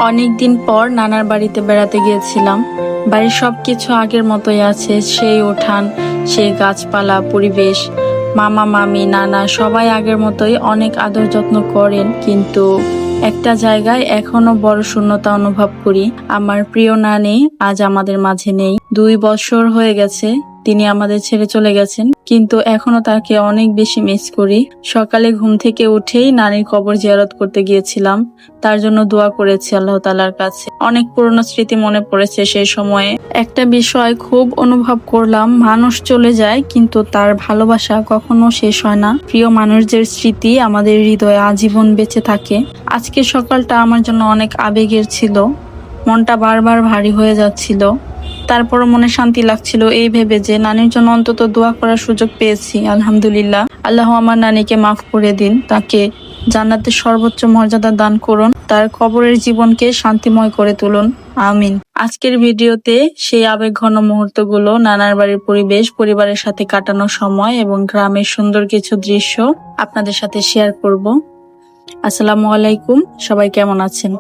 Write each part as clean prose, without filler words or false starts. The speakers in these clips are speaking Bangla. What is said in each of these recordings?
অনেকদিন পর নানার বাড়িতে বেড়াতে গিয়েছিলাম। বাড়ির সবকিছু আগের মতোই আছে, সেই উঠান, সেই গাছপালা, পরিবেশ। মামা মামি নানা সবাই আগের মতোই অনেক আদর যত্ন করেন, কিন্তু একটা জায়গায় এখনো বড় শূন্যতা অনুভব করি। আমার প্রিয় নানি আজ আমাদের মাঝে নেই। 2 বছর হয়ে গেছে তিনি আমাদের ছেড়ে চলে গেছেন, কিন্তু এখনো তাকে অনেক বেশি মিস করি। সকালে ঘুম থেকে উঠেই নানির কবর জিয়ারত করতে গিয়েছিলাম, তার জন্য দোয়া করেছি আল্লাহ তাআলার কাছে। অনেক পুরনো স্মৃতি মনে পড়েছে সেই সময়ে। একটা বিষয় খুব অনুভব করলাম, মানুষ চলে যায় কিন্তু তার ভালোবাসা কখনো শেষ হয় না। প্রিয় মানুষদের স্মৃতি আমাদের হৃদয়ে আজীবন বেঁচে থাকে। আজকের সকালটা আমার জন্য অনেক আবেগের ছিল, মনটা বারবার ভারী হয়ে যাচ্ছিল। তারপরও মনে শান্তি লাগছিল এই ভেবে যে নানির জন্য অন্তত দোয়া করার সুযোগ পেয়েছি। আলহামদুলিল্লাহ। আল্লাহ আমার নানিকে মাফ করে দিন, তাকে জান্নাতের সর্বোচ্চ মর্যাদা দান করুন, তার কবরের জীবনকে শান্তিময় করে তুলুন। আমিন। আজকের ভিডিওতে সেই আবেগঘন মুহূর্তগুলো, নানার বাড়ির পরিবেশ, পরিবারের সাথে কাটানো সময় এবং গ্রামের সুন্দর কিছু দৃশ্য আপনাদের সাথে শেয়ার করব। আসসালামু আলাইকুম, সবাই কেমন আছেন?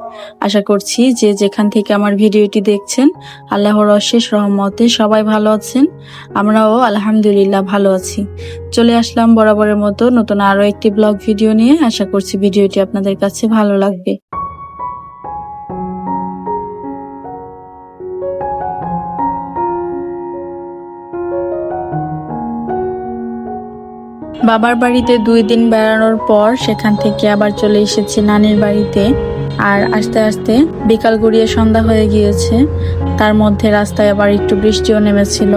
আশা করছি যে যেখান থেকে আমার ভিডিওটি দেখছেন আল্লাহর অশেষ রহমতে সবাই ভালো আছেন। আমরাও আলহামদুলিল্লাহ ভালো আছি। চলে আসলাম বরাবরের মতো নতুন আরো একটি ব্লগ ভিডিও নিয়ে। আশা করছি ভিডিওটি আপনাদের কাছে ভালো লাগবে। বাবার বাড়িতে 2 দিন বেড়ানোর পর সেখান থেকে আবার চলে এসেছি নানির বাড়িতে। আর আস্তে আস্তে বিকাল গড়িয়ে সন্ধ্যা হয়ে গিয়েছে, তার মধ্যে রাস্তায় আবার একটু বৃষ্টিও নেমেছিল।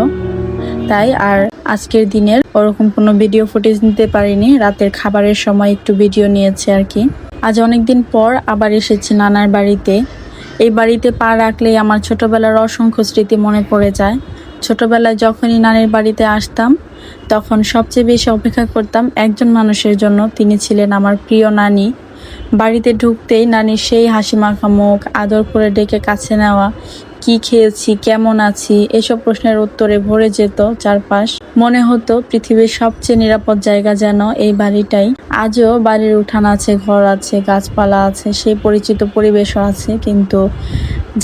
তাই আর আজকের দিনের ওরকম কোনো ভিডিও ফুটেজ নিতে পারিনি, রাতের খাবারের সময় একটু ভিডিও নিয়েছে আর কি। আজ অনেকদিন পর আবার এসেছি নানার বাড়িতে। এই বাড়িতে পা রাখলেই আমার ছোটবেলার অসংখ্য স্মৃতি মনে পড়ে যায়। ছোটবেলায় যখনই নানির বাড়িতে আসতাম তখন সবচেয়ে বেশি অপেক্ষা করতাম একজন মানুষের জন্য, তিনি ছিলেন আমার প্রিয় নানি। বাড়িতে ঢুকতেই নানির সেই হাসি মাখা মুখ, আদর করে ডেকে কাছে নেওয়া, কি খেয়েছি, কেমন আছি, এসব প্রশ্নের উত্তরে ভরে যেত চারপাশ। মনে হতো পৃথিবীর সবচেয়ে নিরাপদ জায়গা যেন এই বাড়িটাই। আজও বাড়ির উঠান আছে, ঘর আছে, গাছপালা আছে, সেই পরিচিত পরিবেশও আছে, কিন্তু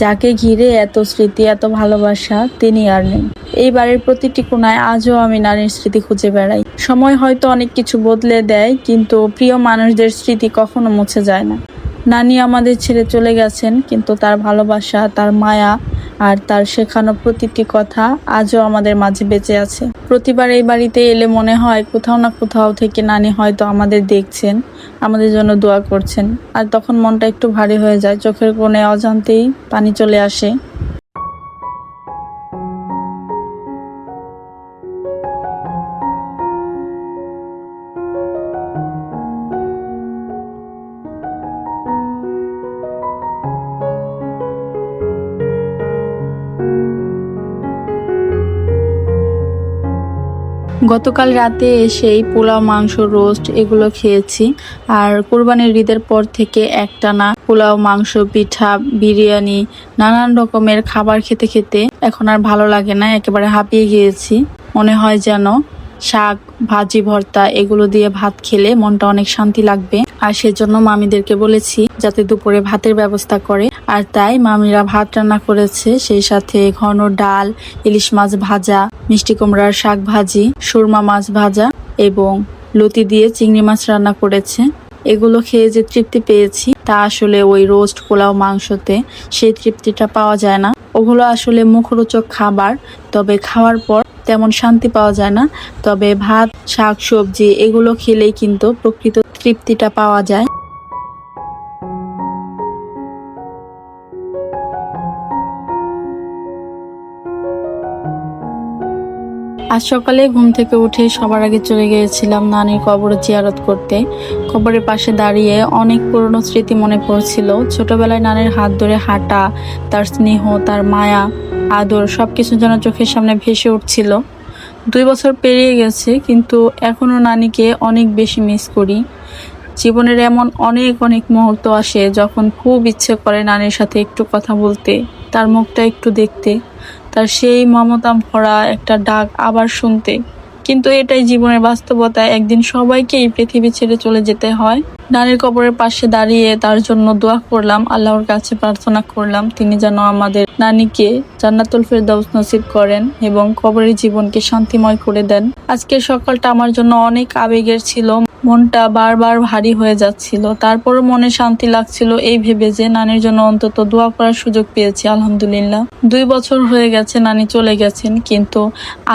যাকে ঘিরে এত স্মৃতি, এত ভালোবাসা, তিনি আর নেই। এই বাড়ির প্রতিটি কোণায় আজও আমি নানির স্মৃতি খুঁজে বেড়াই। সময় হয়তো অনেক কিছু বদলে দেয়, কিন্তু প্রিয় মানুষদের স্মৃতি কখনো মুছে যায় না। নানি আমাদের ছেড়ে চলে গেছেন, কিন্তু তার ভালোবাসা, তার মায়া আর তার শেখানো প্রতিটি কথা আজও আমাদের মাঝে বেঁচে আছে। প্রতিবার এই বাড়িতে এলে মনে হয় কোথাও না কোথাও থেকে নানি হয়তো আমাদের দেখছেন, আমাদের জন্য দোয়া করছেন। আর তখন মনটা একটু ভারী হয়ে যায়, চোখের কোণে অজান্তেই পানি চলে আসে। গতকাল রাতে এসেই পোলাও, মাংস, রোস্ট এগুলো খেয়েছি। আর কোরবানির ঈদের পর থেকে একটানা পোলাও, মাংস, পিঠা, বিরিয়ানি, নানান রকমের খাবার খেতে খেতে এখন আর ভালো লাগে না, একেবারে হাঁপিয়ে গিয়েছি। মনে হয় যেন শাক, ভাজি, ভর্তা এগুলো দিয়ে ভাত খেলে মনটা অনেক শান্তি লাগবে। আর সেজন্য মামিদেরকে বলেছি যাতে দুপুরে ভাতের ব্যবস্থা করে। আর তাই মামিরা ভাত রান্না করেছে, সেই সাথে ঘন ডাল, ইলিশ মাছ ভাজা, মিষ্টি কুমড়ার শাক ভাজি, সুরমা মাছ ভাজা এবং লতি দিয়ে চিংড়ি মাছ রান্না করেছে। এগুলো খেয়ে যে তৃপ্তি পেয়েছি তা আসলে ওই রোস্ট, পোলাও, মাংসতে সেই তৃপ্তিটা পাওয়া যায় না। ওগুলো আসলে মুখরোচক খাবার, তবে খাওয়ার পর তেমন শান্তি পাওয়া যায় না। তবে ভাত, শাক, সবজি এগুলো খেলেই কিন্তু প্রকৃত তৃপ্তিটা পাওয়া যায়। আজ সকালে ঘুম থেকে উঠে সবার আগে চলে গিয়েছিলাম নানির কবর জিয়ারত করতে। কবরের পাশে দাঁড়িয়ে অনেক পুরনো স্মৃতি মনে পড়ছিল। ছোটবেলায় নানির হাত ধরে হাঁটা, তার স্নেহ, তার মায়া, আদর সবকিছু যেন চোখের সামনে ভেসে উঠছিল। 2 বছর পেরিয়ে গেছে, কিন্তু এখনো নানিকে অনেক বেশি মিস করি। জীবনের এমন অনেক অনেক মুহূর্ত আসে যখন খুব ইচ্ছে করে নানির সাথে একটু কথা বলতে, তার মুখটা একটু দেখতে, তার সেই মমতা ভরা একটা ডাক আবার শুনতে। কিন্তু এটাই জীবনের বাস্তবতা, একদিন সবাইকে এই পৃথিবী ছেড়ে চলে যেতে হয়। নানির কবরের পাশে দাঁড়িয়ে তার জন্য দোয়া করলাম, আল্লাহর কাছে প্রার্থনা করলাম তিনি যেন আমাদের নানিকে জান্নাতুল ফেরদাউস নসিব করেন এবং কবরের জীবনকে শান্তিময় করে দেন। আজকের সকালটা আমার জন্য অনেক আবেগের ছিল, মনটা বারবার ভারী হয়ে যাচ্ছিল, তারপরও মনে শান্তি লাগছিল এই ভেবে যে নানির জন্য অন্তত দোয়া করার সুযোগ পেয়েছি। আলহামদুলিল্লাহ 2 বছর হয়ে গেছে নানি চলে গেছেন, কিন্তু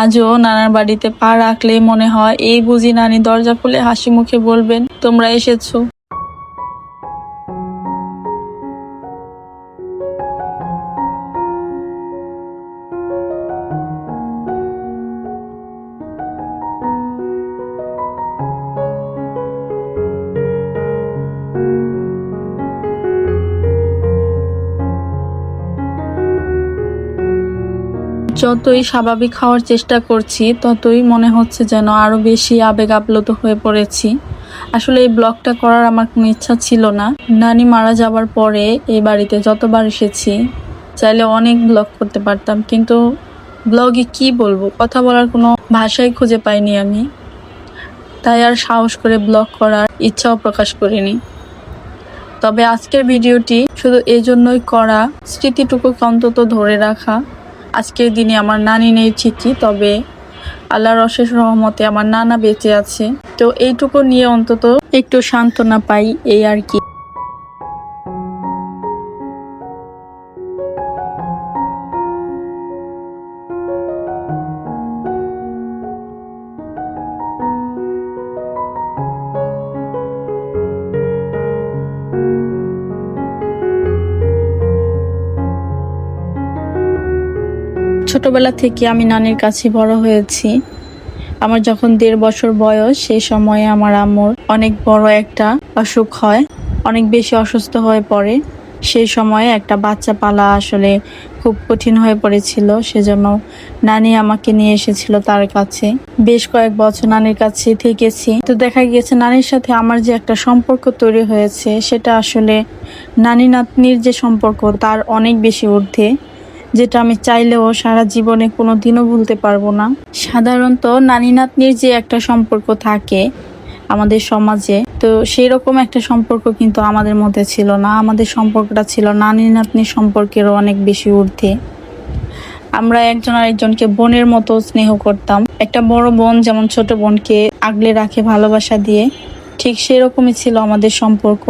আজও নানার বাড়িতে পা রাখলেই মনে হয় এই বুঝি নানি দরজা খুলে হাসি মুখে বলবেন তোমরা এসেছো। যতই স্বাভাবিক হওয়ার চেষ্টা করছি ততই মনে হচ্ছে যেন আরো বেশি আবেগ আপ্লুত হয়ে পড়েছি। আসলে এই ব্লগটা করার আমার কোনো ইচ্ছা ছিল না। নানি মারা যাবার পরে এই বাড়িতে যতবার এসেছি চাইলে অনেক ব্লগ করতে পারতাম, কিন্তু ব্লগে কি বলবো, কথা বলার কোনো ভাষাই খুঁজে পাইনি আমি, তাই আর সাহস করে ব্লগ করার ইচ্ছাও প্রকাশ করিনি। তবে আজকের ভিডিওটি শুধু এই জন্যই করা, স্মৃতিটুকু অন্তত ধরে রাখা। আজকের দিনে আমার নানি নেই ঠিকই, তবে আল্লাহর অশেষ রহমতে আমার নানা বেঁচে আছে, তো এইটুকু নিয়ে অন্তত একটু সান্ত্বনা পাই, এই আর কি। ছোটবেলা থেকে আমি নানির কাছে বড় হয়েছি। আমার যখন 1.5 বছর বয়স, সেই সময়ে আমার আম্মুর অনেক বড় একটা অসুখ হয়, অনেক বেশি অসুস্থ হয়ে পড়ে। সেই সময়ে একটা বাচ্চা পালা আসলে খুব কঠিন হয়ে পড়েছিল, সেজন্য নানি আমাকে নিয়ে এসেছিল তার কাছে। বেশ কয়েক বছর নানির কাছে থেকেছি। তো দেখা গিয়েছে নানির সাথে আমার যে একটা সম্পর্ক তৈরি হয়েছে সেটা আসলে নানি নাতনির যে সম্পর্ক তার অনেক বেশি ঊর্ধ্বে, যেটা আমি চাইলেও সারা জীবনে কোনো দিনও ভুলতে পারবো না। সাধারণত নানি নাতনির যে একটা সম্পর্ক থাকে আমাদের সমাজে, তো সেই রকম একটা সম্পর্ক কিন্তু আমাদের মধ্যে ছিল না। আমাদের সম্পর্কটা ছিল নানি নাতনির সম্পর্কেরও অনেক বেশি ঊর্ধ্বে। আমরা একজন আরেকজনকে বোনের মতো স্নেহ করতাম। একটা বড় বোন যেমন ছোট বোনকে আগলে রাখে ভালোবাসা দিয়ে, ঠিক সেরকমই ছিল আমাদের সম্পর্ক।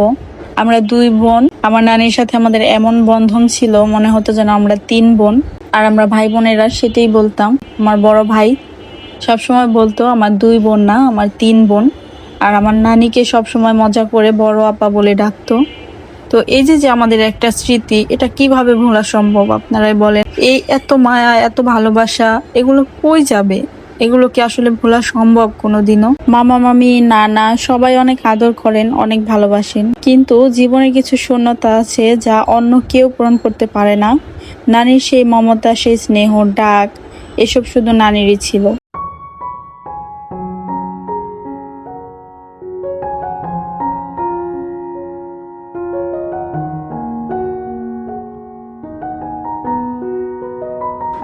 আমরা 2 বোন, আমার নানির সাথে আমাদের এমন বন্ধন ছিল মনে হতো যেন আমরা 3 বোন। আর আমরা ভাই বোনেরা সেটাই বলতাম। আমার বড় ভাই সবসময় বলতো আমার 2 বোন না, আমার 3 বোন। আর আমার নানিকে সবসময় মজা করে বড় আপা বলে ডাকতো। তো এই যে আমাদের একটা স্মৃতি, এটা কিভাবে ভোলা সম্ভব আপনারাই বলেন? এই এত মায়া, এত ভালোবাসা, এগুলো কই যাবে? এগুলো কি আসলে ভোলা সম্ভব কোনোদিনও? মামা মামি নানা সবাই অনেক আদর করেন, অনেক ভালোবাসেন, কিন্তু জীবনে কিছু শূন্যতা আছে যা অন্য কেউ পূরণ করতে পারে না। নানির সেই মমতা, সেই স্নেহ, ডাক, এসব শুধু নানিরই ছিল।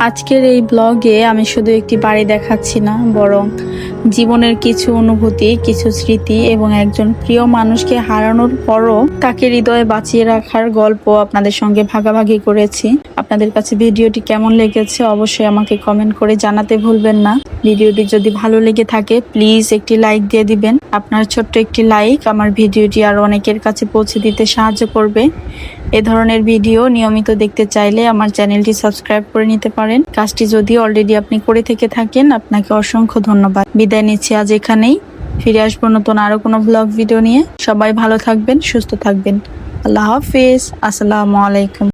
আজকের এই ব্লগে আমি শুধু একটি বাড়ি দেখাচ্ছি না, বরং জীবনের কিছু অনুভূতি, কিছু স্মৃতি এবং একজন প্রিয় মানুষকে হারানোর পরও তাকে হৃদয়ে বাঁচিয়ে রাখার গল্প আপনাদের সঙ্গে ভাগাভাগি করেছি। আপনাদের কাছে ভিডিওটি কেমন লেগেছে অবশ্যই আমাকে কমেন্ট করে জানাতে ভুলবেন না। ভিডিওটি যদি ভালো লেগে থাকে প্লিজ একটি লাইক দিয়ে দিবেন। আপনার ছোট্ট একটি লাইক আমার ভিডিওটি আরো অনেকের কাছে পৌঁছে দিতে সাহায্য করবে। এ ধরনের ভিডিও নিয়মিত দেখতে চাইলে আমার চ্যানেলটি সাবস্ক্রাইব করে নিতে পারেন। কাজটি যদি অলরেডি আপনি করে থেকে থাকেন আপনাকে অসংখ্য ধন্যবাদ। বিদায় নিচ্ছি আজ এখানেই। ফিরে আসবো নতুন আরো কোনো ব্লগ ভিডিও নিয়ে। সবাই ভালো থাকবেন, সুস্থ থাকবেন। আল্লাহ হাফিজ। আসসালামু আলাইকুম।